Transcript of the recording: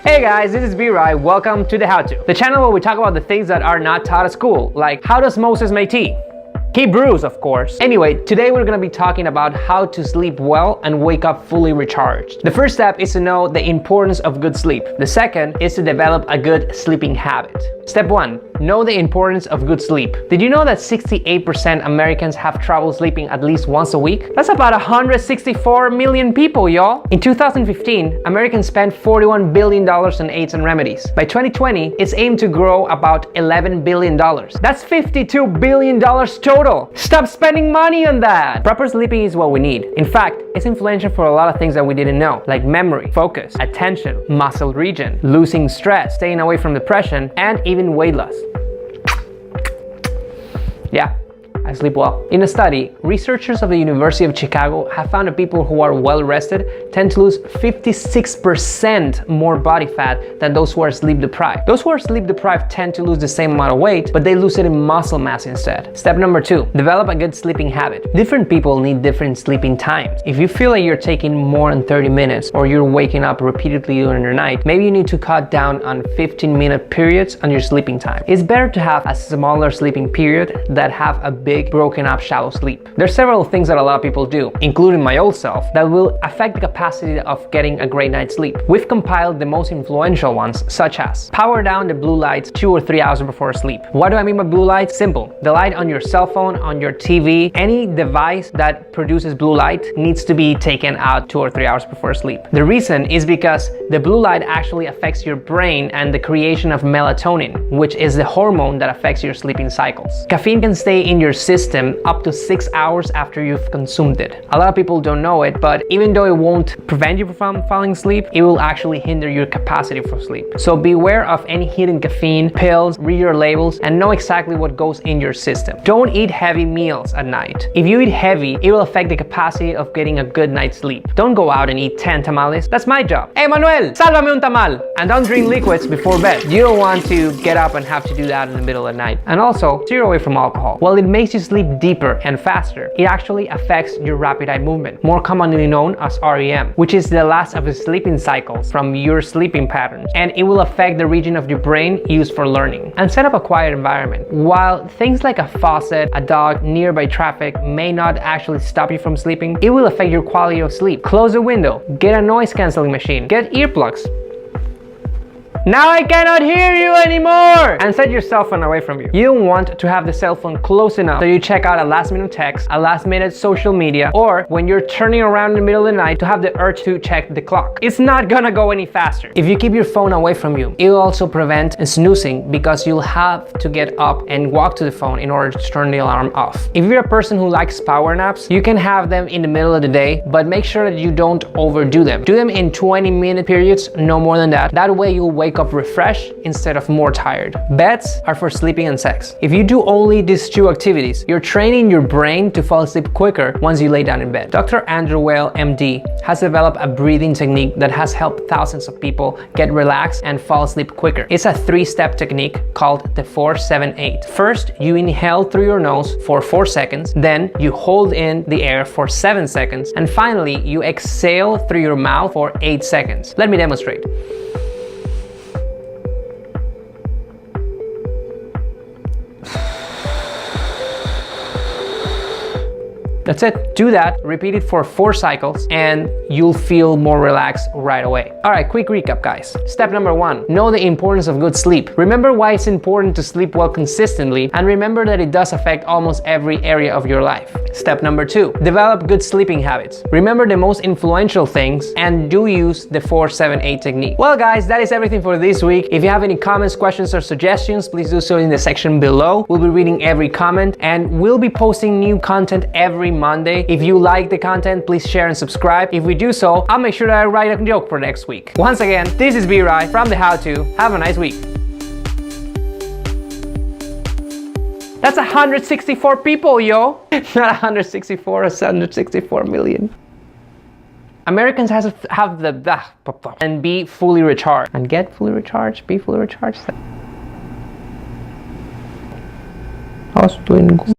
Hey guys, this is B-Rai. Welcome to The How To, the channel where we talk about the things that are not taught at school, like how does Moses make tea? He brews, of course. Anyway, today we're gonna be talking about how to sleep well and wake up fully recharged. The first step is to know the importance of good sleep. The second is to develop a good sleeping habit. Step 1. Know the importance of good sleep. Did you know that 68% Americans have trouble sleeping at least once a week? That's about 164 million people, y'all. In 2015, Americans spent $41 billion on aids and remedies. By 2020, it's aimed to grow about $11 billion. That's $52 billion total. Stop spending money on that! Proper sleeping is what we need. In fact, it's influential for a lot of things that we didn't know, like memory, focus, attention, muscle region, losing stress, staying away from depression, and even weight loss. Yeah, I sleep well. In a study, researchers of the University of Chicago have found that people who are well rested tend to lose 56% more body fat than those who are sleep deprived. Those who are sleep deprived tend to lose the same amount of weight, but they lose it in muscle mass instead. Step number 2, develop a good sleeping habit. Different people need different sleeping times. If you feel like you're taking more than 30 minutes or you're waking up repeatedly during the night, maybe you need to cut down on 15-minute periods on your sleeping time. It's better to have a smaller sleeping period that have a big broken up shallow sleep. There's several things that a lot of people do, including my old self, that will affect the capacity of getting a great night's sleep. We've compiled the most influential ones, such as power down the blue lights 2 or 3 hours before sleep. What do I mean by blue light? Simple. The light on your cell phone, on your TV, any device that produces blue light needs to be taken out 2 or 3 hours before sleep. The reason is because the blue light actually affects your brain and the creation of melatonin, which is the hormone that affects your sleeping cycles. Caffeine can stay in your system up to 6 hours after you've consumed it. A lot of people don't know it, but even though it won't prevent you from falling asleep, it will actually hinder your capacity for sleep. So beware of any hidden caffeine, pills, read your labels, and know exactly what goes in your system. Don't eat heavy meals at night. If you eat heavy, it will affect the capacity of getting a good night's sleep. Don't go out and eat 10 tamales. That's my job. Hey Manuel, sálvame un tamal! And don't drink liquids before bed. You don't want to get up and have to do that in the middle of the night. And also, steer away from alcohol. While it makes you sleep deeper and faster, it actually affects your rapid eye movement, more commonly known as REM, which is the last of the sleeping cycles from your sleeping patterns, and it will affect the region of your brain used for learning. And set up a quiet environment. While things like a faucet, a dog, nearby traffic may not actually stop you from sleeping, it will affect your quality of sleep. Close the window, get a noise cancelling machine, get earplugs. Now I cannot hear you anymore! And set your cell phone away from you. You don't want to have the cell phone close enough so you check out a last minute text, a last minute social media, or when you're turning around in the middle of the night to have the urge to check the clock. It's not gonna go any faster. If you keep your phone away from you, it will also prevent snoozing because you'll have to get up and walk to the phone in order to turn the alarm off. If you're a person who likes power naps, you can have them in the middle of the day, but make sure that you don't overdo them. Do them in 20-minute periods, no more than that. That way you'll wake up refreshed instead of more tired. Beds are for sleeping and sex. If you do only these 2 activities, you're training your brain to fall asleep quicker once you lay down in bed. Dr. Andrew Weil, MD, has developed a breathing technique that has helped thousands of people get relaxed and fall asleep quicker. It's a 3-step technique called the 4-7-8. First, you inhale through your nose for 4 seconds, then you hold in the air for 7 seconds, and finally, you exhale through your mouth for 8 seconds. Let me demonstrate. That's it. Do that, repeat it for 4 cycles, and you'll feel more relaxed right away. All right, quick recap, guys. Step number 1, know the importance of good sleep. Remember why it's important to sleep well consistently, and remember that it does affect almost every area of your life. Step number 2, develop good sleeping habits. Remember the most influential things and do use the 4-7-8 technique. Well, guys, that is everything for this week. If you have any comments, questions, or suggestions, please do so in the section below. We'll be reading every comment, and we'll be posting new content every Monday. If you like the content, please share and subscribe. If we do so, I'll make sure that I write a joke for next week. Once again, this is B-Rai from The How To. Have a nice week. That's 164 people, yo! Not 164, it's 164 million. Americans have the and be fully recharged. And get fully recharged, be fully recharged. I was doing good.